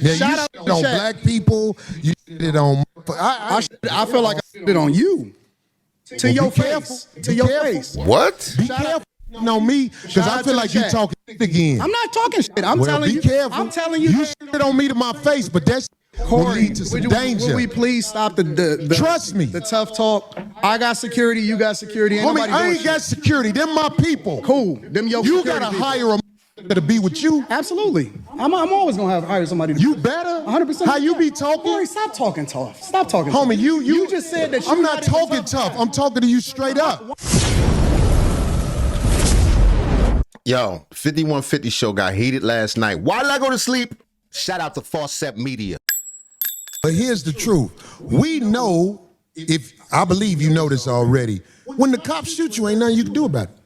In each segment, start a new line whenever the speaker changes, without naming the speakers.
Yeah,
Shout out
you on black people. You it on.
I feel like I it on you. To your face. To your face.
What?
Be careful on me, because I feel like you talking again.
I'm not talking shit. I'm telling you.
Be careful.
I'm telling you.
You shit on me to my face, but that's will lead to some danger.
Will we please stop the
Trust me.
The tough talk? I got security. You got security.
Homie, I ain't got security. Them my people.
Cool. Them your
You gotta hire a to be with you.
Absolutely. I'm always gonna hire somebody.
You better.
100%.
How you be talking?
Corey, stop talking tough. Stop talking.
Homie, you
just said that.
I'm not talking tough. I'm talking to you straight up.
Yo, 5150 show got heated last night. Why did I go to sleep? Shout out to Fawcett Media.
But here's the truth. We know, if I believe you know this already, when the cops shoot you, ain't nothing you can do about it.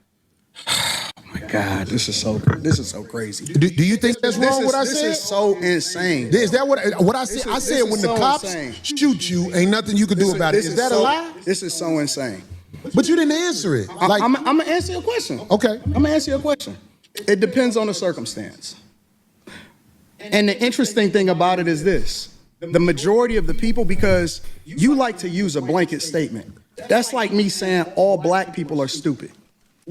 Oh my God, this is so crazy.
Do you think that's wrong what I said?
This is so insane.
Is that what I said? I said when the cops shoot you, ain't nothing you can do about it. Is that a lie?
This is so insane.
But you didn't answer it. Like,
I'm gonna answer your question.
Okay.
I'm gonna answer your question. It depends on the circumstance. And the interesting thing about it is this. The majority of the people, because you like to use a blanket statement. That's like me saying all black people are stupid.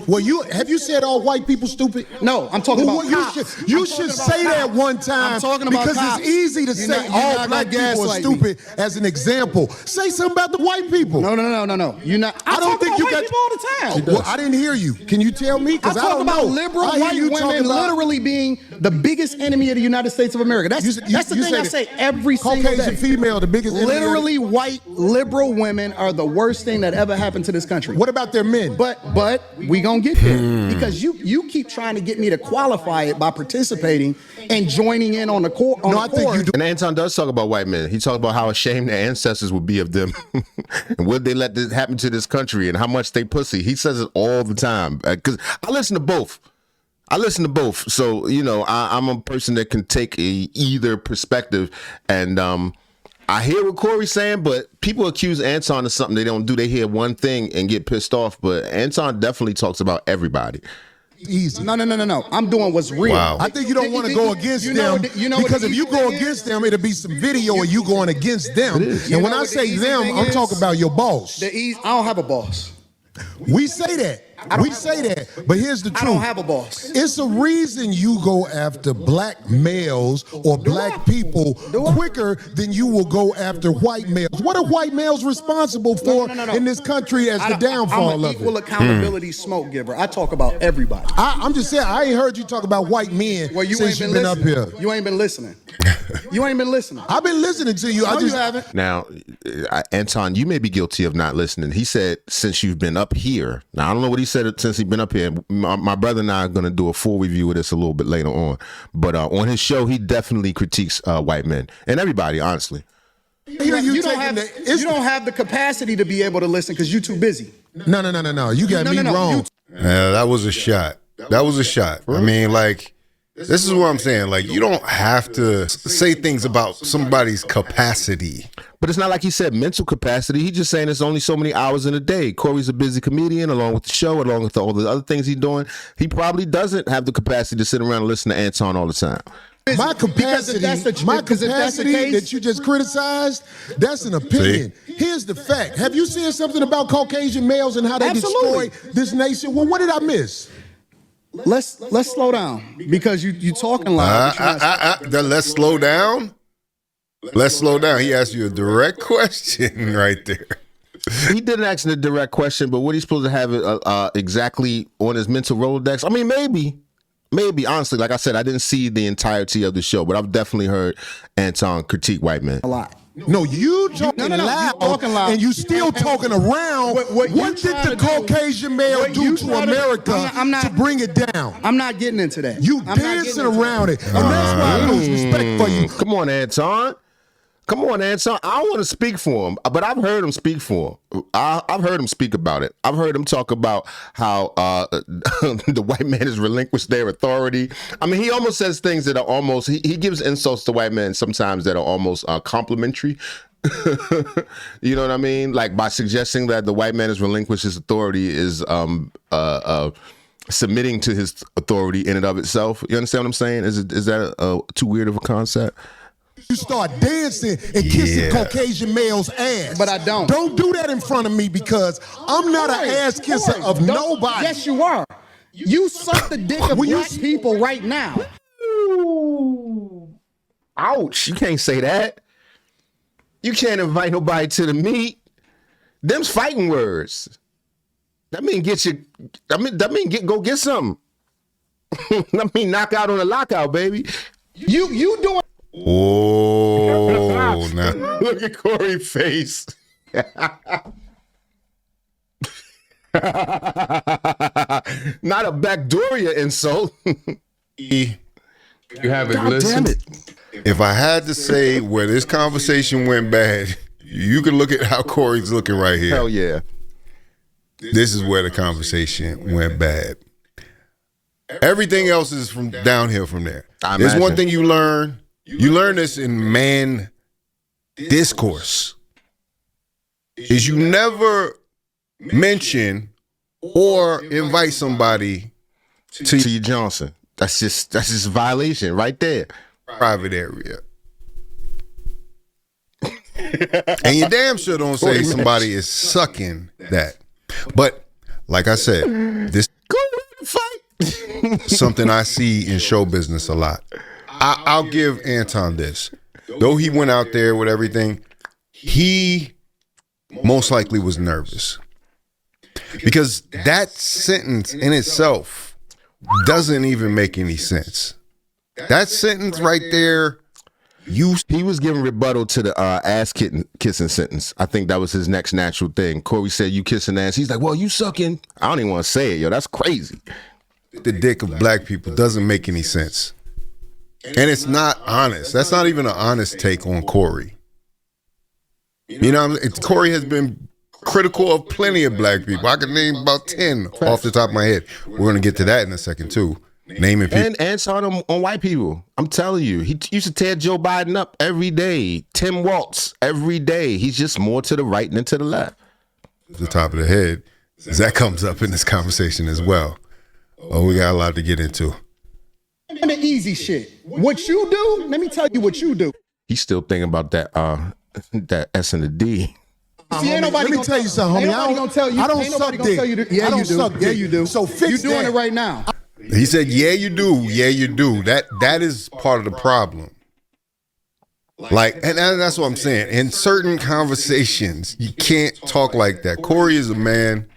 Well, have you said all white people stupid?
No, I'm talking about cops.
You should say that one time.
I'm talking about
because
cops.
it's easy to say all black people are stupid as an example. Say something about the white people.
No. You're not. I don't think you got people all the time.
Well, I didn't hear you. Can you tell me? Because I don't know.
About liberal white women literally being the biggest enemy of the United States of America. That's the thing I say every single day.
Caucasian female, the biggest enemy.
Literally, white liberal women are the worst thing that ever happened to this country.
What about their men?
But we gonna get there because you keep trying to get me to qualify it by participating and joining in on the court.
No, I think you do.
And Anton does talk about white men. He talks about how ashamed their ancestors would be of them, and would they let this happen to this country, and how much they pussy. He says it all the time because I listen to both. So, you know, I'm a person that can take either perspective. And I hear what Corey's saying, but people accuse Anton of something they don't do. They hear one thing and get pissed off. But Anton definitely talks about everybody.
Easy.
No. I'm doing what's real.
Wow.
I think you don't want to go against them because if you go against them, it'll be some video of you going against them. And when I say them, I'm talking about your boss.
I don't have a boss.
We say that. But here's the truth.
I don't have a boss.
It's a reason you go after black males or black people quicker than you will go after white males. What are white males responsible for in this country as the downfall of it?
I'm an equal accountability smoke giver. I talk about everybody.
I'm just saying, I ain't heard you talk about white men since you've been up here.
You ain't been listening. You ain't been listening.
I've been listening to you.
No, you haven't.
Now, Anton, you may be guilty of not listening. He said, since you've been up here. Now, I don't know what he said since he's been up here. My brother and I are going to do a full review of this a little bit later on. But on his show, he definitely critiques white men and everybody, honestly.
You don't have the capacity to be able to listen because you're too busy.
No. You got me wrong.
Yeah, that was a shot. I mean, like, this is what I'm saying. Like, you don't have to say things about somebody's capacity.
But it's not like he said mental capacity. He's just saying there's only so many hours in a day. Corey's a busy comedian, along with the show, along with all the other things he's doing. He probably doesn't have the capacity to sit around and listen to Anton all the time.
My capacity that you just criticized, that's an opinion. See? Here's the fact. Have you seen something about Caucasian males and how they destroy this nation? Well, what did I miss?
Let's slow down because you talking like
let's slow down. Let's slow down. He asked you a direct question right there.
He didn't ask a direct question, but what he's supposed to have it exactly on his mental Rolodex? I mean, maybe. Honestly, like I said, I didn't see the entirety of the show, but I've definitely heard Anton critique white men
a lot.
No, you talking loud, and you still talking around. What did the Caucasian male do to America to bring it down?
I'm not getting into that.
You dancing around it, and that's why I lose respect for you.
Come on, Anton. I don't want to speak for him, but I've heard him speak for him. I've heard him speak about it. I've heard him talk about how the white man has relinquished their authority. I mean, he almost says things that are almost, he gives insults to white men sometimes that are almost complimentary. You know what I mean? Like by suggesting that the white man has relinquished his authority is submitting to his authority in and of itself. You understand what I'm saying? Is that too weird of a concept?
You start dancing and kissing Caucasian males' ass.
But I don't.
Don't do that in front of me because I'm not an ass kisser of nobody.
Yes, you are. You suck the dick of black people right now.
Ooh. Ouch. You can't say that. You can't invite nobody to the meet. Them's fighting words. That mean get you. That mean go get something. That mean knock out on a lockout, baby.
You doing?
Oh, now
Look at Corey's face. Not a backdooria insult.
You have it,
God
listen.
damn it.
if I had to say where this conversation went bad, you can look at how Corey's looking right here.
Hell yeah.
This is where the conversation went bad. Everything else is from downhill from there. There's one thing you learn. You learn this in man discourse. Is you never mention or invite somebody
To you, Johnson. That's just a violation right there.
private area. And you damn sure don't say somebody is sucking that. But like I said, this
Go fight.
something I see in show business a lot. I'll give Anton this. Though he went out there with everything, he most likely was nervous. Because that sentence in itself doesn't even make any sense. That sentence right there,
He was giving rebuttal to the ass kissing sentence. I think that was his next natural thing. Corey said, "You kissing ass." He's like, "Well, you sucking." I don't even want to say it, yo. That's crazy.
the dick of black people doesn't make any sense. And it's not honest. That's not even an honest take on Corey. You know, Corey has been critical of plenty of black people. I can name about 10 off the top of my head. We're going to get to that in a second, too. Naming people.
And Anton on white people. I'm telling you, he used to tear Joe Biden up every day. Tim Waltz every day. He's just more to the right than to the left.
The top of the head. That comes up in this conversation as well. Oh, we got a lot to get into.
And the easy shit. What you do? Let me tell you what you do.
He's still thinking about that that S and the D.
See, ain't nobody
Let me
gonna
tell you something, homie.
Ain't nobody gonna tell you.
I don't
Ain't nobody
suck
gonna
dick.
tell you to, yeah,
I don't
you do.
suck
Yeah,
dick.
you do.
So fix
You doing
that.
it right now.
He said, yeah, you do. Yeah, you do. That is part of the problem. Like, and that's what I'm saying. In certain conversations, you can't talk like that. Corey is a man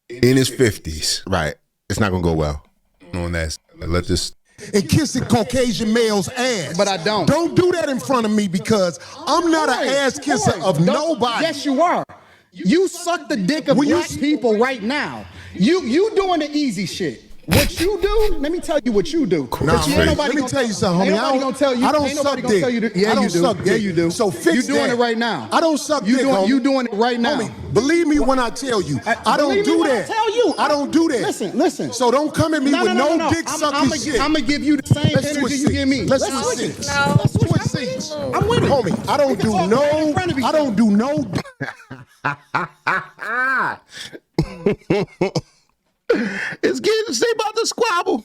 in his 50s.
Right. It's not gonna go well.
On that, let this.
And kissing Caucasian males' ass.
But I don't.
Don't do that in front of me because I'm not an ass kisser of nobody.
Yes, you are. You suck the dick of black people right now. You doing the easy shit. What you do? Let me tell you what you do.
Nah,
But ain't nobody
let me
gonna-
tell you something, homie.
Ain't nobody gonna tell you.
I don't
Ain't nobody
suck
gonna
dick.
tell you to, yeah,
I don't
you do.
suck
Yeah,
dick.
you do.
So fix
You doing
that.
it right now.
I don't suck
You
dick,
doing,
homie.
You doing it right now.
Homie, believe me when I tell you, I don't
Believe me
do
when
that.
I tell you.
I don't do that.
Listen.
So don't come at me with no dick sucking shit.
I'm gonna give you the same
Let's switch
energy you give me.
seats. Let's
switch
switch
it.
seats.
No.
Let's switch seats.
I'm with it.
Homie, I don't do
talk right in front of each
no. I don't do no.
It's getting to say about the squabble.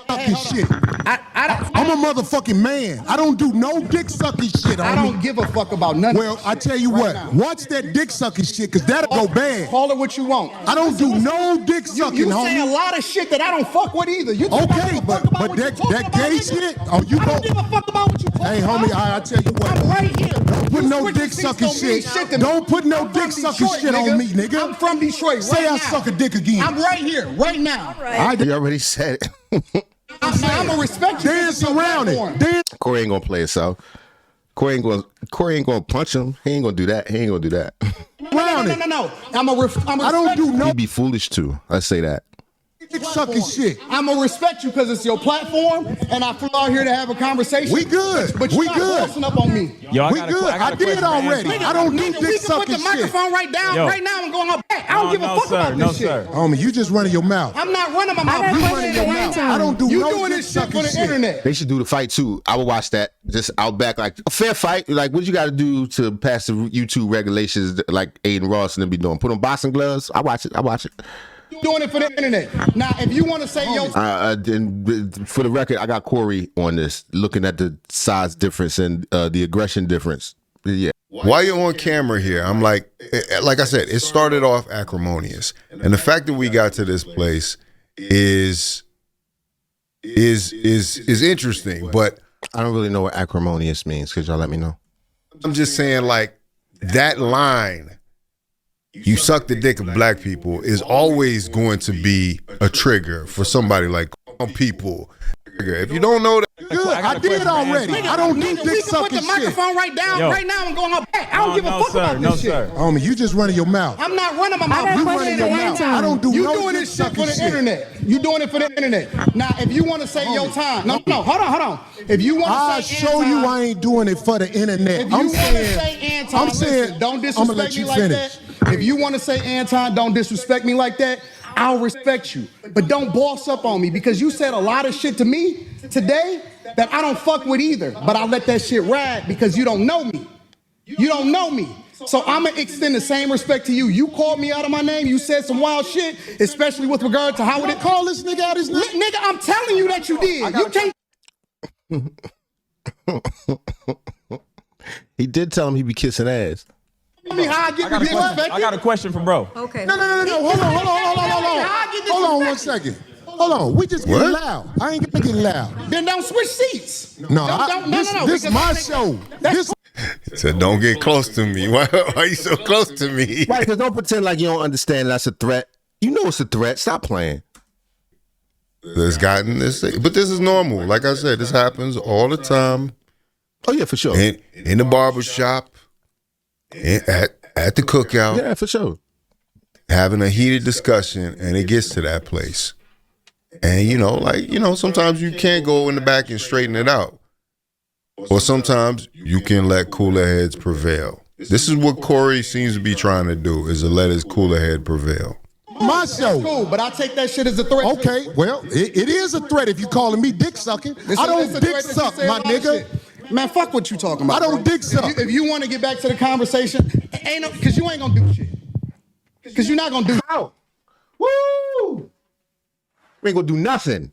Sucking shit. I'm a motherfucking man. I don't do no dick sucking shit.
I don't give a fuck about none
Well,
of
I tell you
Right
what.
now.
Watch that dick sucking shit, cause that'll go bad.
Call it what you want.
I don't do no dick sucking,
You say a
homie.
lot of shit that I don't fuck with either. You talk
Okay,
about
but
what you
that
talking
that
about,
gay
nigga.
shit. Oh, you
I
go.
don't give a fuck about what you talking
Hey,
about.
homie, I tell you what.
I'm right here.
Don't put
You
no
switching
dick
seats
sucking
don't mean
shit.
to me.
Don't put no
I'm
dick
from
sucking
Detroit,
shit on me, nigga.
I'm from Detroit.
Say
right
I
now.
suck a dick again.
I'm right here, right now.
I
You already said it.
I'm gonna respect you.
dance around it. Dance.
Corey ain't gonna play himself. Corey ain't gonna punch him. He ain't gonna do that. He ain't gonna do that.
around it.
No.
I don't do no
He'd be foolish too. Let's say that.
dick sucking shit.
I'm gonna respect you because it's your platform, and I flew out here to have a conversation.
We good.
But you're
We
not
good.
bossing up on me.
Yo,
We good. I did already. I don't do
Nigga,
dick
we can put
sucking
the
shit.
microphone right down,
Yo.
right now, and go on my back. I don't give a fuck about this shit.
Homie, you just running your mouth.
I'm not running my mouth.
got a
You
question
running your
for
mouth.
Anton.
I don't do
You
no
doing
dick
this shit for
sucking
the
shit.
internet.
They should do the fight too. I would watch that just out back, like a fair fight. Like what you got to do to pass the YouTube regulations, like Aiden Ross and them be doing. Put on boxing gloves. I watch it.
Doing it for the internet. Now, if you want to say, yo,
for the record, I got Corey on this, looking at the size difference and the aggression difference. Yeah.
While you're on camera here, I'm like I said, it started off acrimonious, and the fact that we got to this place is interesting. But
I don't really know what acrimonious means. Could y'all let me know?
I'm just saying, like, that line, you suck the dick of black people, is always going to be a trigger for somebody like people. If you don't know that,
good. I did already. I don't do dick sucking shit.
Put the microphone right down, right now, and go on her back. I don't give a fuck about this shit.
Homie, you just running your mouth.
I'm not running my mouth.
You running your mouth. I don't do
you
no
doing
dick
this shit
sucking
for the internet. You doing it for the internet. Now, if you want to say your time, no, hold on. If you want to
I'll
say
show you I ain't doing it for the internet.
If you want to say Anton, listen, don't disrespect me like that. If you want to say Anton, don't disrespect me like that, I'll respect you. But don't boss up on me, because you said a lot of shit to me today that I don't fuck with either. But I let that shit ride because you don't know me. You don't know me. So I'm going to extend the same respect to you. You called me out of my name. You said some wild shit, especially with regard to how would it call this nigga out his name? Nigga, I'm telling you that you did. You can't.
He did tell him he be kissing ass.
I
got a question for bro.
Okay.
No. Hold on 1 second. Hold on. We just getting loud. I ain't gonna get loud.
Then don't switch seats.
No, this is my show.
he said, don't get close to me. Why are you so close to me?
Right, because don't pretend like you don't understand that's a threat. You know it's a threat. Stop playing.
There's gotten this, but this is normal. Like I said, this happens all the time.
Oh yeah, for sure.
In the barber shop, at the cookout.
Yeah, for sure.
Having a heated discussion, and it gets to that place. And sometimes you can't go in the back and straighten it out. Or sometimes you can let cooler heads prevail. This is what Corey seems to be trying to do, is to let his cooler head prevail.
My show.
Cool, but I take that shit as a threat.
Okay, well, it is a threat if you calling me dick sucking. I don't dick suck, my nigga.
Man, fuck what you talking about.
I don't dick suck.
If you want to get back to the conversation, because you ain't gonna do shit. Because you're not gonna do.
Out. Woo! We ain't gonna do nothing.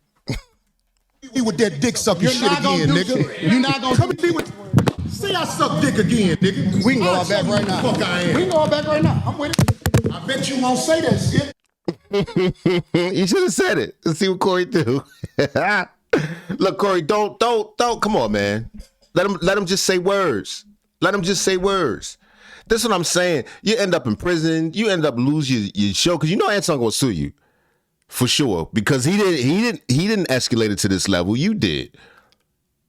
Me with that dick sucking shit again, nigga.
You're not gonna
come me with. See, I suck dick again, nigga.
We can go out back right now.
Fuck I am.
We can go out back right now. I'm with it.
I bet you won't say that shit.
You should have said it. Let's see what Corey do. Look, Corey, don't. Come on, man. Let him just say words. Let him just say words. That's what I'm saying. You end up in prison. You end up losing your show, because you know Anton gonna sue you for sure, because he didn't escalate it to this level. You did.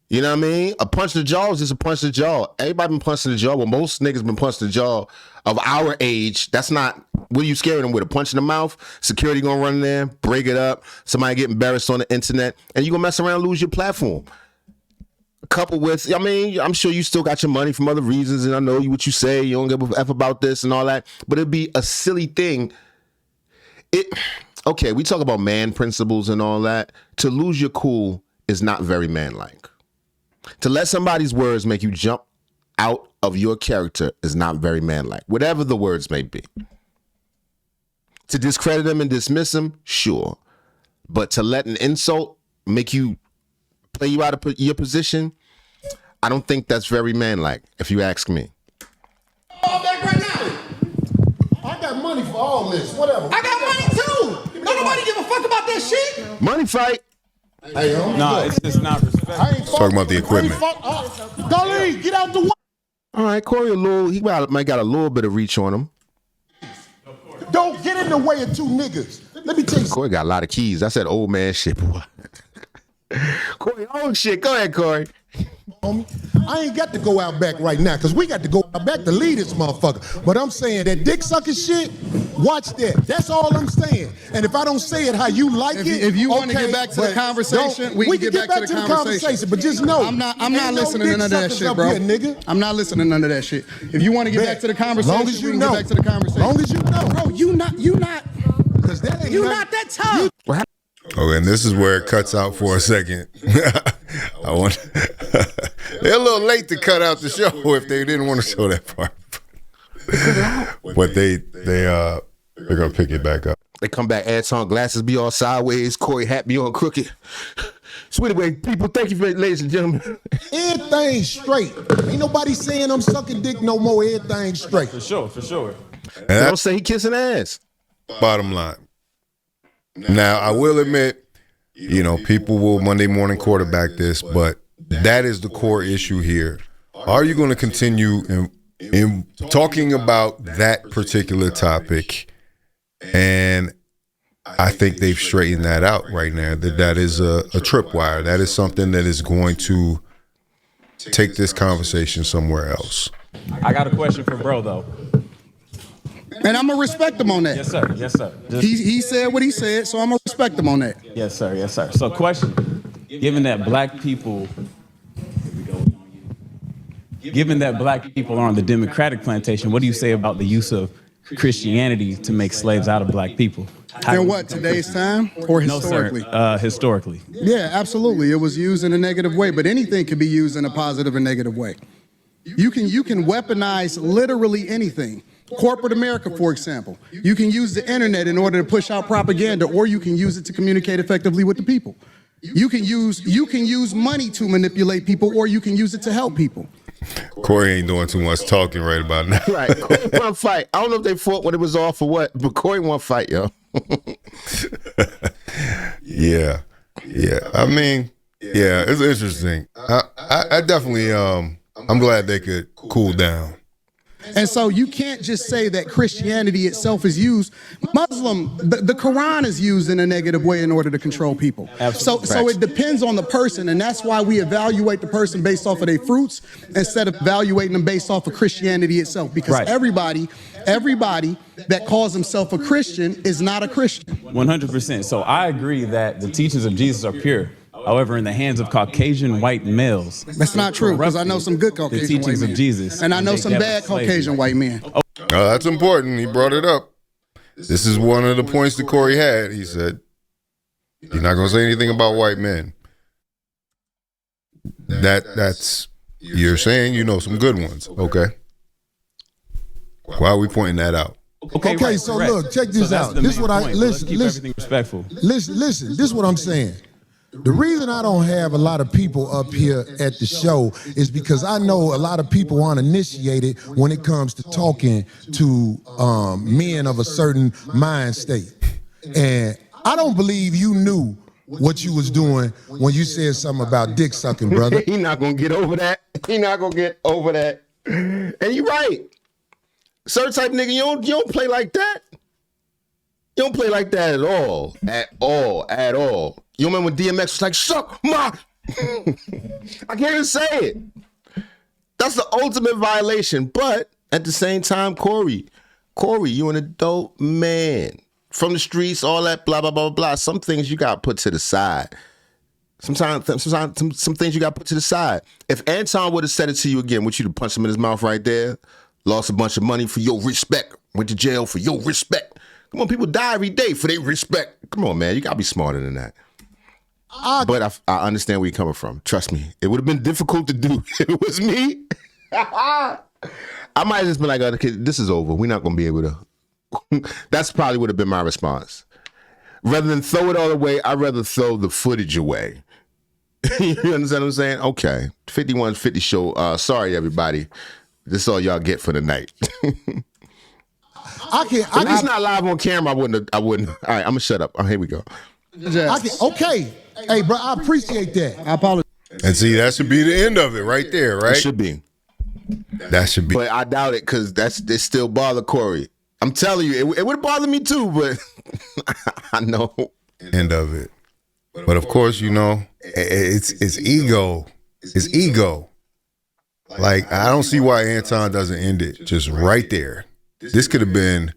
You know what I mean? A punch to the jaw is just a punch to the jaw. Everybody been punched to the jaw. Well, most niggas been punched to the jaw of our age. That's not. What are you scaring them with? A punch in the mouth? Security gonna run in there, break it up. Somebody get embarrassed on the internet, and you gonna mess around and lose your platform. Coupled with, I mean, I'm sure you still got your money from other reasons, and I know what you say. You don't give a F about this and all that, but it'd be a silly thing. Okay, we talk about man principles and all that. To lose your cool is not very manlike. To let somebody's words make you jump out of your character is not very manlike, whatever the words may be. To discredit them and dismiss them, sure. But to let an insult make you play you out of your position, I don't think that's very manlike, if you ask me.
All back right now.
I got money for all this. Whatever.
I got money too. Don't nobody give a fuck about that shit.
Money fight.
Hey,
No, it's just not respect.
I ain't
Talking about the equipment.
Dolly, get out the way.
All right, Corey, he might got a little bit of reach on him.
Don't get in the way of two niggas. Let me tell you.
Corey got a lot of keys. That's that old man shit, boy. Corey, old shit. Go ahead, Corey.
I ain't got to go out back right now, because we got to go out back to lead this motherfucker. But I'm saying that dick sucking shit, watch that. That's all I'm saying. And if I don't say it how you like it,
if you want to get back to the conversation, we can get back to the conversation.
But just know,
I'm not listening to none of that shit, bro.
Here, nigga.
I'm not listening to none of that shit. If you want to get back to the conversation,
long as you
we can
know.
get back to the conversation.
Long as you know.
Bro, you not that tough.
Oh, and this is where it cuts out for a second. They're a little late to cut out the show if they didn't want to show that part. But they're gonna pick it back up.
They come back, Anton glasses be all sideways, Corey hat be on crooked. Sweet away, people, thank you for it, ladies and gentlemen.
Everything straight. Ain't nobody saying I'm sucking dick no more. Everything straight.
For sure.
And don't say he kissing ass.
Bottom line. Now, I will admit, you know, people will Monday morning quarterback this, but that is the core issue here. Are you going to continue in talking about that particular topic? And I think they've straightened that out right now. That is a tripwire. That is something that is going to take this conversation somewhere else.
I got a question for bro, though.
And I'm going to respect him on that.
Yes, sir. Yes, sir.
He said what he said, so I'm going to respect him on that.
Yes, sir. Yes, sir. So, question: given that black people are on the Democratic plantation, what do you say about the use of Christianity to make slaves out of black people?
In what, today's time or historically?
No, sir. Historically.
Yeah, absolutely. It was used in a negative way, but anything can be used in a positive and negative way. You can weaponize literally anything. Corporate America, for example. You can use the internet in order to push out propaganda, or you can use it to communicate effectively with the people. You can use money to manipulate people, or you can use it to help people.
Corey ain't doing too much talking right about now.
Right. Corey want to fight. I don't know if they fought when it was off or what, but Corey want to fight, yo.
Yeah. I mean, yeah, it's interesting. I definitely, I'm glad they could cool down.
And so you can't just say that Christianity itself is used. The Quran is used in a negative way in order to control people. So it depends on the person, and that's why we evaluate the person based off of their fruits instead of evaluating them based off of Christianity itself. Because everybody that calls himself a Christian is not a Christian.
100%. So I agree that the teachings of Jesus are pure. However, in the hands of Caucasian white males,
that's not true, because I know some good Caucasian white men. The teachings of Jesus. And I know some bad Caucasian white men.
Oh, that's important. He brought it up. This is one of the points that Corey had. He said, you're not going to say anything about white men. That's, you're saying you know some good ones. Okay. Why are we pointing that out?
Okay, right, so correct. Look, check this out. This is what I listen.
Keep everything respectful.
Listen. This is what I'm saying. The reason I don't have a lot of people up here at the show is because I know a lot of people aren't initiated when it comes to talking to men of a certain mind state. And I don't believe you knew what you was doing when you said something about dick sucking, brother.
He not gonna get over that. And you're right. Certain type of nigga, you don't play like that. You don't play like that at all. At all. You remember when DMX was like, suck my... I can't even say it. That's the ultimate violation. But at the same time, Corey, you an adult man. From the streets, all that, blah, blah, blah, blah. Some things you got to put to the side. Sometimes some things you got to put to the side. If Anton would have said it to you again, would you have punched him in his mouth right there? Lost a bunch of money for your respect. Went to jail for your respect. Come on, people die every day for their respect. Come on, man. You got to be smarter than that. But I understand where you're coming from. Trust me. It would have been difficult to do if it was me. I might have just been like, oh, this is over. We're not going to be able to. That's probably would have been my response. Rather than throw it all away, I'd rather throw the footage away. You understand what I'm saying? Okay. 5150 show. Sorry, everybody. This is all y'all get for the night. At least not live on camera. I wouldn't. All right, I'm going to shut up. Here we go.
Okay. Hey, bro, I appreciate that. I apologize.
And see, that should be the end of it right there, right?
It should be.
That should be.
But I doubt it because it still bother Corey. I'm telling you, it would bother me too, but I know.
End of it. But of course, you know, it's ego. It's ego. Like, I don't see why Anton doesn't end it just right there. This could have been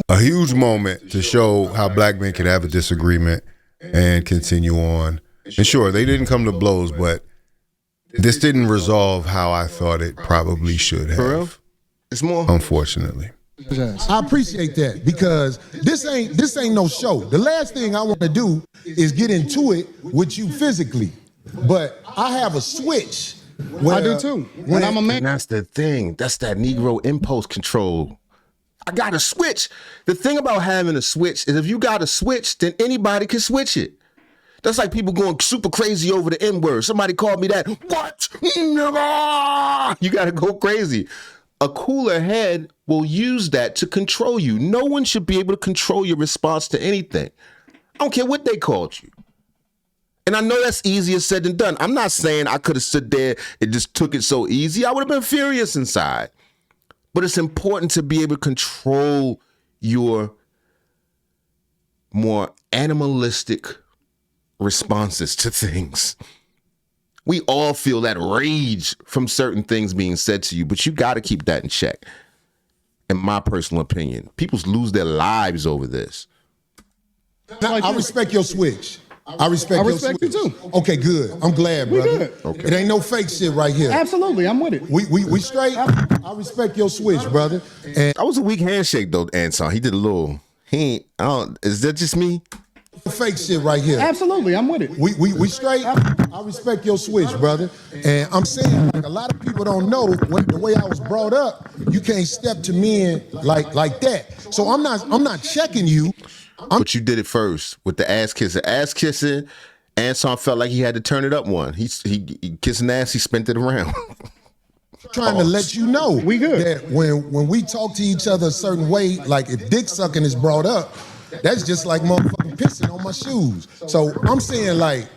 a huge moment to show how black men could have a disagreement and continue on. And sure, they didn't come to blows, but this didn't resolve how I thought it probably should have.
For real? It's more.
Unfortunately.
I appreciate that because this ain't no show. The last thing I want to do is get into it with you physically. But I have a switch.
I do too. When I'm a man.
And that's the thing. That's that Negro impulse control. I got a switch. The thing about having a switch is if you got a switch, then anybody can switch it. That's like people going super crazy over the N-word. Somebody called me that. What? You got to go crazy. A cooler head will use that to control you. No one should be able to control your response to anything. I don't care what they called you. And I know that's easier said than done. I'm not saying I could have stood there and just took it so easy. I would have been furious inside. But it's important to be able to control your more animalistic responses to things. We all feel that rage from certain things being said to you, but you got to keep that in check. In my personal opinion, people lose their lives over this.
Now, I respect your switch. I respect your switch.
you too.
Okay, good. I'm glad, brother.
good.
Okay.
It ain't no fake shit right here.
Absolutely, I'm with it.
We straight. I respect your switch, brother. And
That was a weak handshake though, Anton. He did a little. Is that just me?
fake shit right here.
Absolutely, I'm with it.
We straight. I respect your switch, brother. And I'm saying, like, a lot of people don't know the way I was brought up. You can't step to men like that. So I'm not checking you.
But you did it first with the ass kissing. Ass kissing, Anton felt like he had to turn it up one. He kissing ass, he spent it around.
Trying to let you know
We good.
that when we talk to each other a certain way, like if dick sucking is brought up, that's just like motherfucking pissing on my shoes. So I'm saying, like,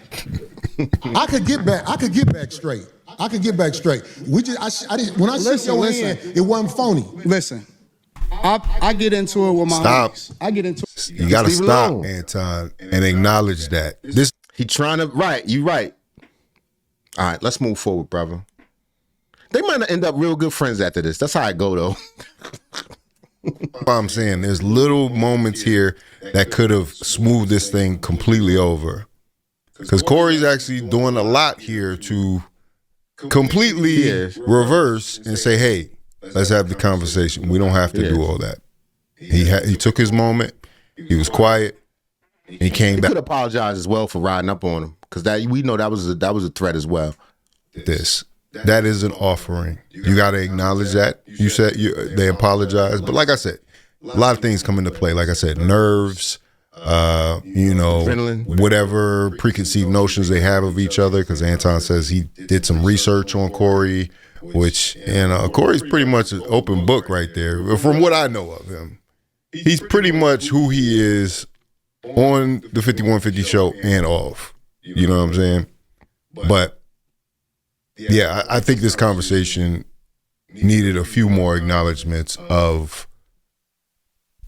I could get back straight. We just when I shook your hand, it wasn't phony.
Listen, I get into it with my
Stop.
homies. I get into it.
You got to
Leave it
stop,
alone.
Anton, and acknowledge that. This
He trying to, right, you right. All right, let's move forward, brother. They might not end up real good friends after this. That's how I go, though.
what I'm saying. There's little moments here that could have smoothed this thing completely over. Because Corey's actually doing a lot here to completely reverse and say, hey, let's have the conversation. We don't have to do all that. He took his moment. He was quiet. He came
He
back.
could apologize as well for riding up on him, because we know that was a threat as well.
That is an offering. You got to acknowledge that. You said they apologized, but like I said, a lot of things come into play. Like I said, nerves,
Adrenaline.
whatever preconceived notions they have of each other. Because Anton says he did some research on Corey, which Corey's pretty much an open book right there. From what I know of him, he's pretty much who he is on the 5150 show and off. You know what I'm saying? But yeah, I think this conversation needed a few more acknowledgments of,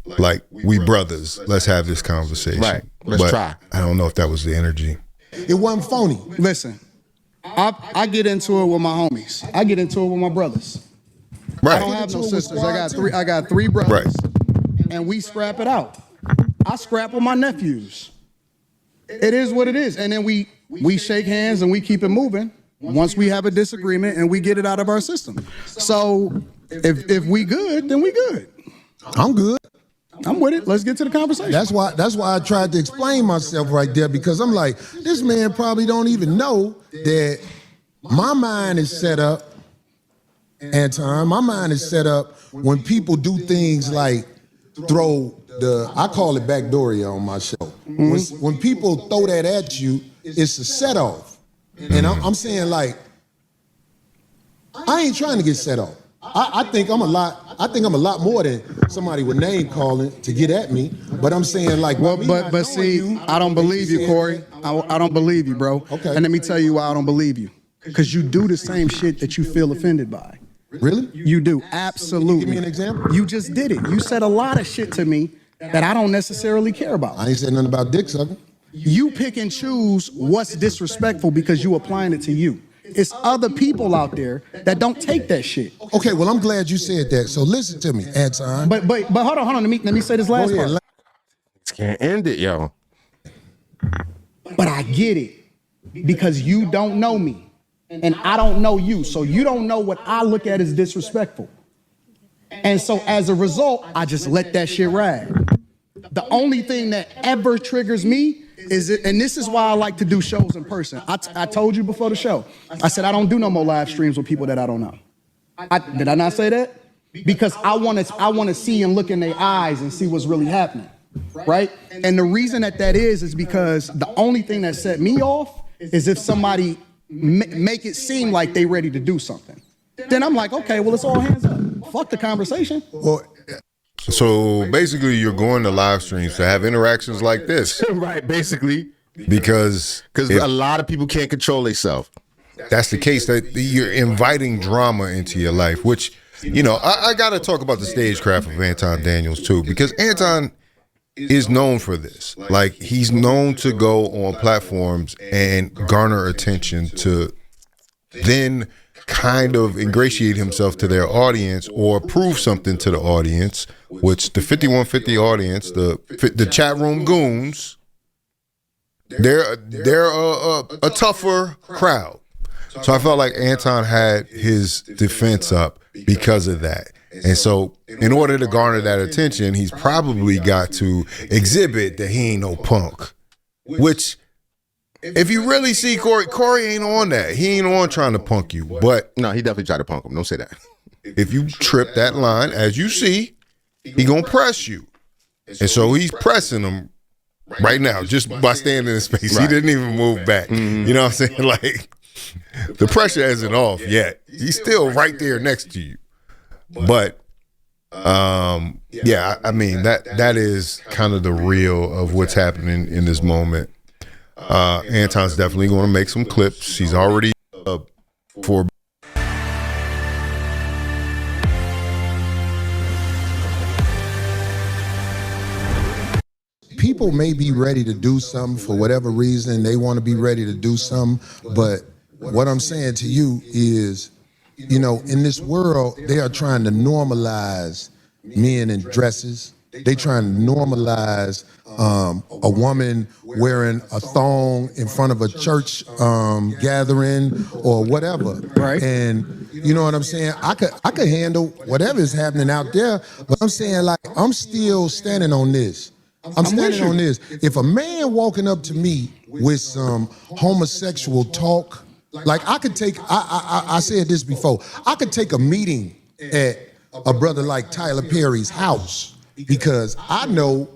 like, we brothers, let's have this conversation.
Right. Let's try.
I don't know if that was the energy.
It wasn't phony.
Listen, I get into it with my homies. I get into it with my brothers. I don't
Right.
have no sisters. I got three brothers.
Right.
And we scrap it out. I scrap with my nephews. It is what it is. And then we shake hands and we keep it moving once we have a disagreement and we get it out of our system. So if we good, then we good.
I'm good.
I'm with it. Let's get to the conversation.
That's why I tried to explain myself right there, because I'm like, this man probably don't even know that my mind is set up, Anton. My mind is set up when people do things like throw I call it backdooria on my show. When people throw that at you, it's a set off. And I'm saying, like, I ain't trying to get set off. I think I'm a lot more than somebody with name calling to get at me. But I'm saying, like,
But see, I don't believe you, Corey. I don't believe you, bro.
Okay.
And let me tell you why I don't believe you. Because you do the same shit that you feel offended by.
Really?
You do, absolutely.
Give me an example.
You just did it. You said a lot of shit to me that I don't necessarily care about.
I ain't said nothing about dick sucking.
You pick and choose what's disrespectful because you applying it to you. It's other people out there that don't take that shit.
Okay, well, I'm glad you said that. So listen to me, Anton.
But hold on. Let me say this last
Go ahead,
part.
Can't end it, yo.
But I get it because you don't know me and I don't know you. So you don't know what I look at as disrespectful. And so as a result, I just let that shit ride. The only thing that ever triggers me is it, and this is why I like to do shows in person. I told you before the show, I said I don't do no more live streams with people that I don't know. Did I not say that? because I want to see and look in their eyes and see what's really happening, right? And the reason that is because the only thing that set me off is if somebody make it seem like they ready to do something. Then I'm like, okay, well, it's all hands up. Fuck the conversation.
Well,
So basically, you're going to live streams to have interactions like this,
Right, basically.
because
A lot of people can't control themselves.
that's the case, that you're inviting drama into your life, which, I got to talk about the stagecraft of Anton Daniels too, because Anton is known for this. Like, he's known to go on platforms and garner attention to then kind of ingratiate himself to their audience or prove something to the audience, which the 5150 audience, the chat room goons, they're a tougher crowd. So I felt like Anton had his defense up because of that. And so in order to garner that attention, he's probably got to exhibit that he ain't no punk, which if you really see Corey ain't on that. He ain't on trying to punk you. But
No, he definitely tried to punk him. Don't say that.
if you trip that line, as you see, he gonna press you. And so he's pressing him right now just by standing in space. He didn't even move back. You know what I'm saying? Like, the pressure isn't off yet. He's still right there next to you. But yeah, I mean that is kind of the real of what's happening in this moment. Anton's definitely going to make some clips. He's already for.
people may be ready to do something for whatever reason. They want to be ready to do something. But what I'm saying to you is, in this world, they are trying to normalize men in dresses. They trying to normalize a woman wearing a thong in front of a church gathering or whatever.
Right.
And you know what I'm saying? I could handle whatever is happening out there, but I'm saying, like, I'm still standing on this. I'm standing on this. If a man walking up to me with some homosexual talk, like, I could take, I said this before, I could take a meeting at a brother like Tyler Perry's house, because I know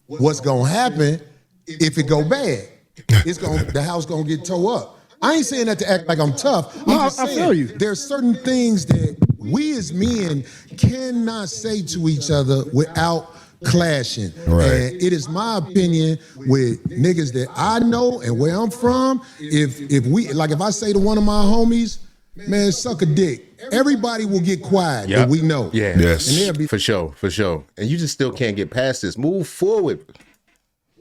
what's gonna happen if it go bad. The house gonna get tore up. I ain't saying that to act like I'm tough. I'm just saying,
I feel you.
there's certain things that we as men cannot say to each other without clashing.
Right.
And it is my opinion with niggas that I know and where I'm from, if I say to one of my homies, man, suck a dick, everybody will get quiet. That we know.
Yeah.
Yes.
And they'll be,
For sure. And you just still can't get past this. Move forward.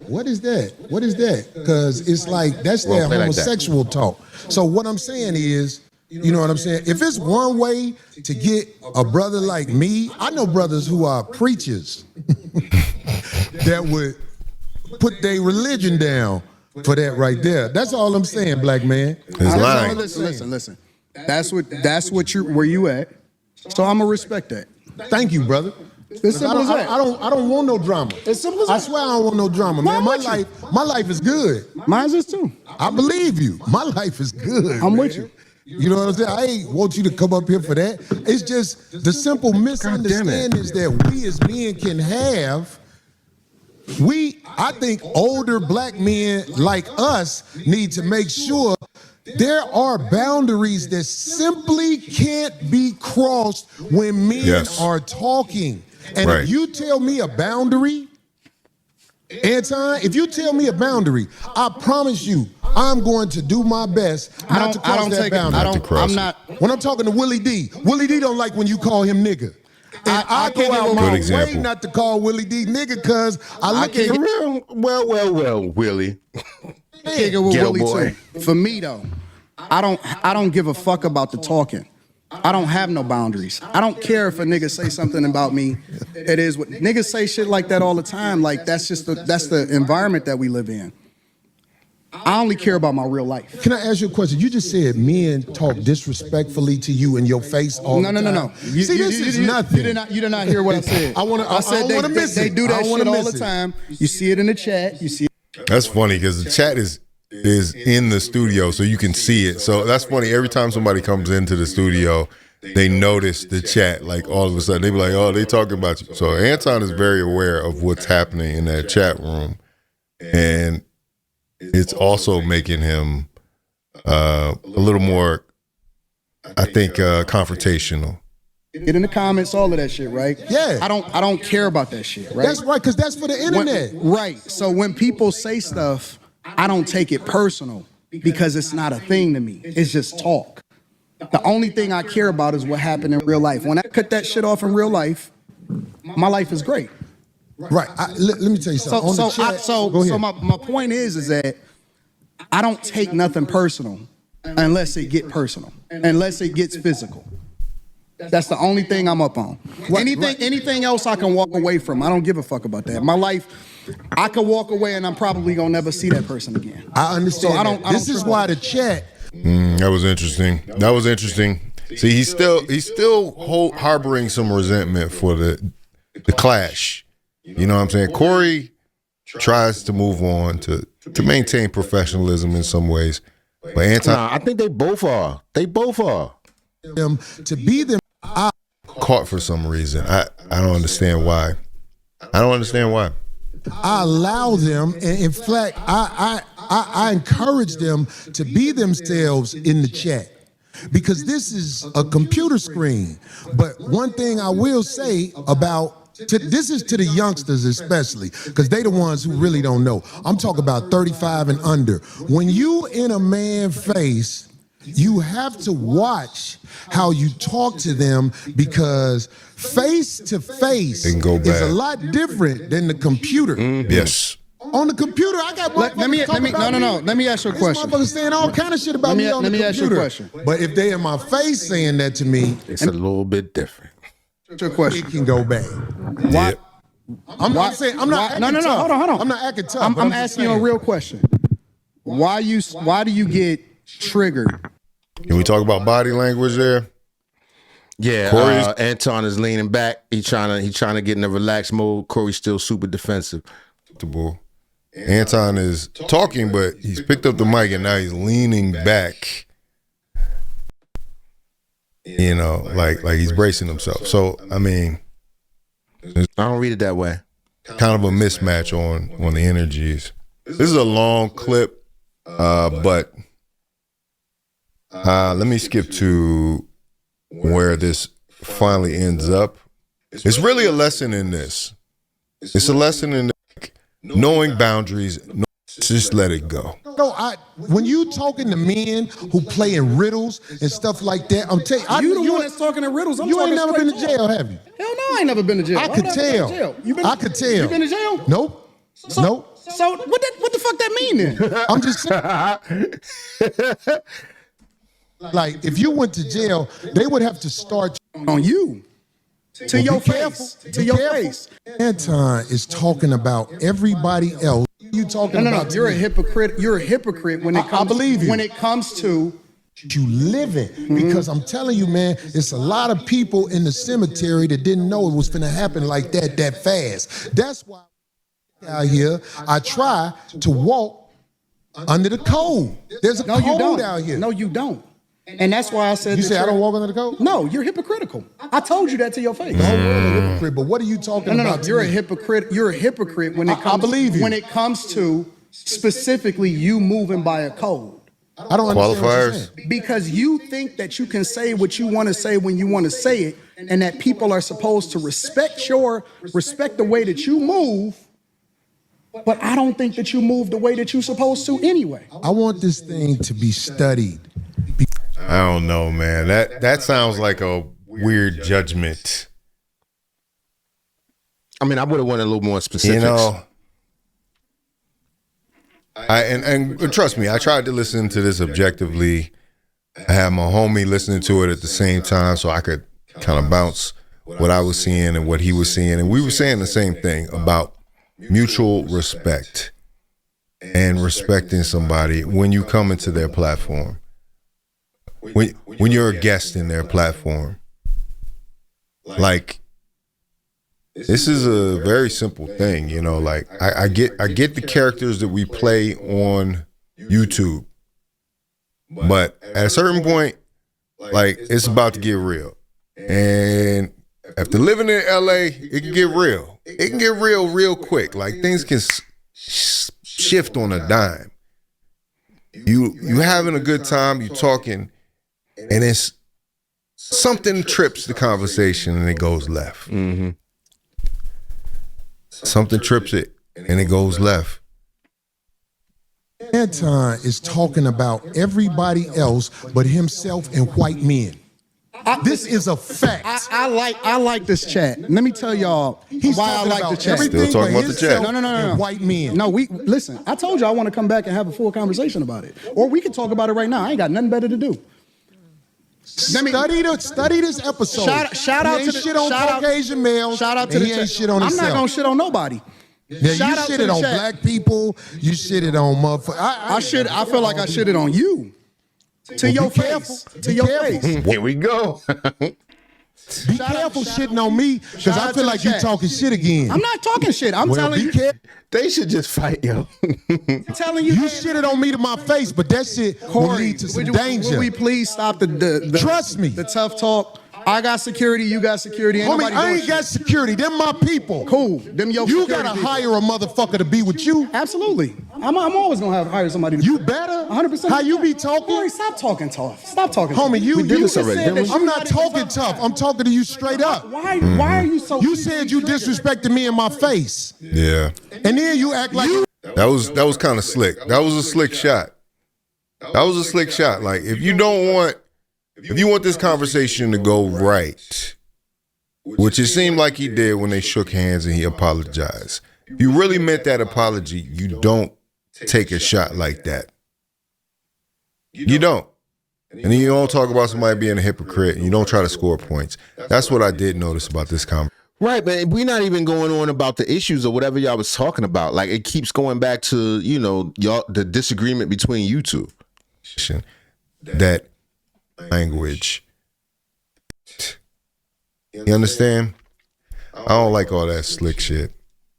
what is that? What is that? Because it's like, that's their
play like that.
homosexual talk. So what I'm saying is, you know what I'm saying? If it's one way to get a brother like me, I know brothers who are preachers that would put their religion down for that right there. That's all I'm saying, black man.
His line.
Listen. That's what where you at. So I'm gonna respect that.
Thank you, brother.
It's simple as that.
I don't want no drama.
It's simple as
I
that.
swear I don't want no drama, man. My life is good.
Mine's is too.
I believe you. My life is good.
I'm
man.
with you.
You know what I'm saying? I ain't want you to come up here for that. It's just the simple misunderstandings that we as men can have. I think older black men like us need to make sure there are boundaries that simply can't be crossed when men are talking. And
Right.
if you tell me a boundary, Anton, if you tell me a boundary, I promise you, I'm going to do my best not to cross that boundary. When I'm talking to Willie D don't like when you call him nigga. And I go out my way not to call Willie D nigga, because I look at him.
Well, Willie.
Kick it with
Ghetto
Willie
boy.
too. For me though, I don't give a fuck about the talking. I don't have no boundaries. I don't care if a nigga say something about me. It is what niggas say shit like that all the time. Like, that's the environment that we live in. I only care about my real life.
Can I ask you a question? You just said men talk disrespectfully to you in your face all the time.
No.
This is nothing.
You did not hear what I said. I said they do that shit all the time. You see it in the chat. You see it.
That's funny because the chat is in the studio, so you can see it. So that's funny. Every time somebody comes into the studio, they notice the chat, like all of a sudden they be like, oh, they talking about you. So Anton is very aware of what's happening in that chat room, and it's also making him a little more, I think, confrontational.
Get in the comments, all of that shit, right?
Yeah.
I don't care about that shit, right?
That's right, because that's for the internet.
Right. So when people say stuff, I don't take it personal because it's not a thing to me. It's just talk. The only thing I care about is what happened in real life. When I cut that shit off in real life, my life is great.
Right. Let me tell you something.
So my point is that I don't take nothing personal unless it get personal, unless it gets physical. That's the only thing I'm up on. Anything else I can walk away from. I don't give a fuck about that. My life, I could walk away and I'm probably gonna never see that person again.
I understand. So this is why the chat.
That was interesting. See, he's still harboring some resentment for the clash. You know what I'm saying? Corey tries to move on to maintain professionalism in some ways, but Anton,
I think they both are.
Them to be them.
Caught for some reason. I don't understand why.
I allow them, and in fact, I encourage them to be themselves in the chat, because this is a computer screen. But one thing I will say about this is to the youngsters especially, because they the ones who really don't know. I'm talking about 35 and under. When you in a man's face, you have to watch how you talk to them, because face to face is a lot different than the computer.
Yes.
On the computer, I got motherfuckers
Let me ask you a question.
Motherfuckers saying all kind of shit about me on the computer.
Ask you a question.
But if they in my face saying that to me,
It's a little bit different.
What's your question?
it can go bad.
Why?
I'm not saying I'm not.
No, hold on.
I'm not acting tough.
I'm asking you a real question. Why do you get triggered?
Can we talk about body language there?
Yeah, Anton is leaning back. He's trying to get in a relaxed mode. Corey's still super defensive.
Anton is talking, but he's picked up the mic and now he's leaning back. You know, like he's bracing himself. So I mean,
I don't read it that way.
Kind of a mismatch on the energies. This is a long clip, but let me skip to where this finally ends up. It's really a lesson in this. It's a lesson in knowing boundaries. Just let it go.
No, when you talking to men who play in riddles and stuff like that, I'm telling you,
You the one that's talking in riddles.
you ain't never been to jail, have you?
Hell no, I ain't never been to jail.
I could tell. I could tell.
You been to jail?
Nope. Nope.
So what the fuck that mean then?
I'm just saying. Like, if you went to jail, they would have to start
On you. To your face. To your face.
Anton is talking about everybody else. You talking about?
You're a hypocrite. You're a hypocrite when it comes.
I believe you.
When it comes to
you live it, because I'm telling you, man, it's a lot of people in the cemetery that didn't know it was finna happen like that fast. That's why out here I try to walk under the code. There's a code out here.
No, you don't. And that's why I said.
You say I don't walk under the code?
No, you're hypocritical. I told you that to your face.
The whole world is a hypocrite, but what are you talking about?
No, you're a hypocrite. You're a hypocrite when it comes.
I believe you.
When it comes to specifically you moving by a code.
I don't understand what you're saying.
Because you think that you can say what you want to say when you want to say it, and that people are supposed to respect the way that you move. But I don't think that you move the way that you're supposed to anyway.
I want this thing to be studied.
I don't know, man. That sounds like a weird judgment.
I mean, I would have wanted a little more specifics.
You know, and trust me, I tried to listen to this objectively. I had my homie listening to it at the same time, so I could kind of bounce what I was seeing and what he was seeing, and we were saying the same thing about mutual respect and respecting somebody when you come into their platform. When you're a guest in their platform, like, this is a very simple thing, you know. Like, I get the characters that we play on YouTube, but at a certain point, like, it's about to get real. And after living in LA, it can get real. It can get real quick. Like things can shift on a dime. You having a good time, you talking, and it's something trips the conversation and it goes left.
Mm-hmm.
Something trips it and it goes left.
Anton is talking about everybody else but himself and white men. This is a fact.
I like this chat. Let me tell y'all why I like the chat.
Still talking about the chat.
No.
White men.
No, listen. I told you I want to come back and have a full conversation about it, or we can talk about it right now. I ain't got nothing better to do.
Study this episode.
Shout out
he
to
ain't
the
shit on Caucasian males.
Shout out to the
he ain't
chat.
shit on
I'm
himself.
not gonna shit on nobody.
Yeah,
Shout
you
out to
shitted
the
on
chat.
black people. You shitted on motherfuckers.
I feel like I shitted on you. To your face. To your face.
Here we go.
Be careful shitting on me, because I feel like you talking shit again.
I'm not talking shit. I'm telling you.
They should just fight, yo.
I'm telling you.
You shitted on me to my face, but that shit will lead to some danger.
Would we please stop the
Trust me.
The tough talk? I got security, you got security. Ain't
Homie,
nobody
I
doing
ain't
shit.
got security. Them my people.
Cool. Them your
You
security
gotta
people.
hire a motherfucker to be with you.
Absolutely. I'm always gonna hire somebody.
You better.
100%.
How you be talking?
Corey, stop talking tough. Stop talking.
Homie,
tough.
you
did this
just
already,
said
didn't
that
we?
I'm not talking tough. I'm talking to you straight up.
Why are you so?
You said you disrespected me in my face,
Yeah.
and then you act like
That was kind of slick. That was a slick shot. Like if you want this conversation to go right, which it seemed like he did when they shook hands and he apologized. If you really meant that apology, you don't take a shot like that. You don't. And then you don't talk about somebody being a hypocrite and you don't try to score points. That's what I did notice about this conversation.
Right, but we're not even going on about the issues or whatever y'all was talking about. Like, it keeps going back to, y'all, the disagreement between you two.
That language. You understand? I don't like all that slick shit.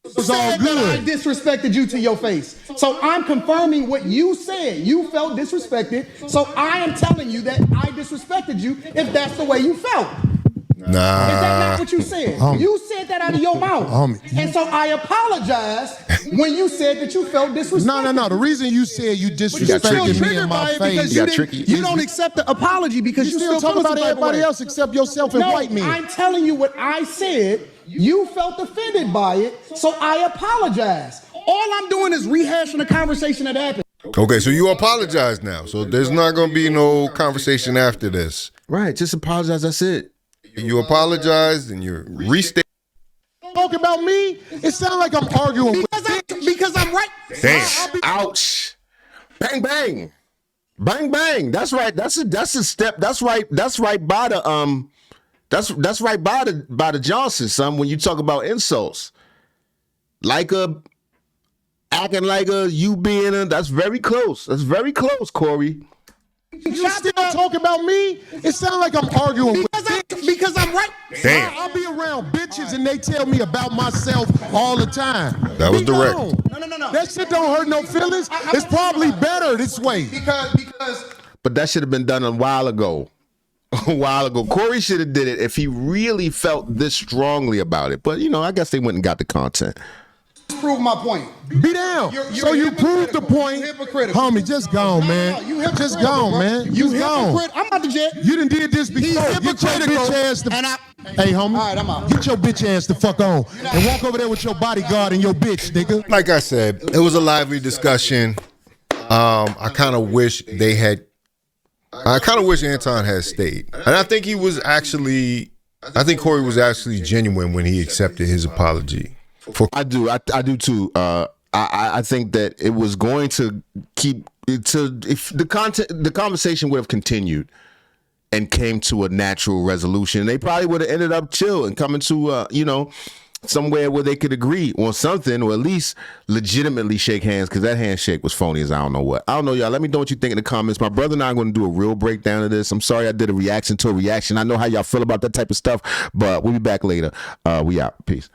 it's all good.
I disrespected you to your face. So I'm confirming what you said. You felt disrespected. So I am telling you that I disrespected you if that's the way you felt. Is that not what you said? You said that out of your mouth. And so I apologized when you said that you felt disrespected.
No. The reason you said you disrespected me in my face.
You don't accept the apology because you still
talk about everybody else except yourself and white men.
I'm telling you what I said. You felt offended by it, so I apologize. All I'm doing is rehashing a conversation that happened.
Okay, so you apologize now. So there's not going to be no conversation after this.
Right, just apologize, that's it.
You apologize and you restate.
Talking about me, it sounds like I'm arguing
Because I'm right.
Damn.
Ouch. Bang, bang. Bang, bang. That's right. That's a step. That's right by the That's right by the Johnson, son. When you talk about insults, acting like you being that's very close. That's very close, Corey.
You still talking about me? It sounds like I'm arguing
Because I'm right.
Damn.
I'll be around bitches and they tell me about myself all the time.
That was
Be
direct.
gone.
No.
That shit don't hurt no feelings. It's probably better this way.
Because
But that should have been done a while ago. Corey should have did it if he really felt this strongly about it. But I guess they went and got the content.
prove my point.
Be down. So you proved the point. Homie, just gone, man. Just gone, man.
You
Just gone.
hypocrite. I'm about to jet.
You done did this before. Get your bitch ass the Hey, homie.
All right, I'm out.
Get your bitch ass the fuck on and walk over there with your bodyguard and your bitch, nigga.
Like I said, it was a lively discussion. I kind of wish Anton had stayed. And I think Corey was actually genuine when he accepted his apology.
I do too. I think that it was going to keep if the conversation would have continued and came to a natural resolution, they probably would have ended up chill and coming to somewhere where they could agree on something, or at least legitimately shake hands, because that handshake was phony as I don't know what. I don't know, y'all. Let me know what you think in the comments. My brother and I are going to do a real breakdown of this. I'm sorry I did a reaction to a reaction. I know how y'all feel about that type of stuff, but we'll be back later. We out. Peace.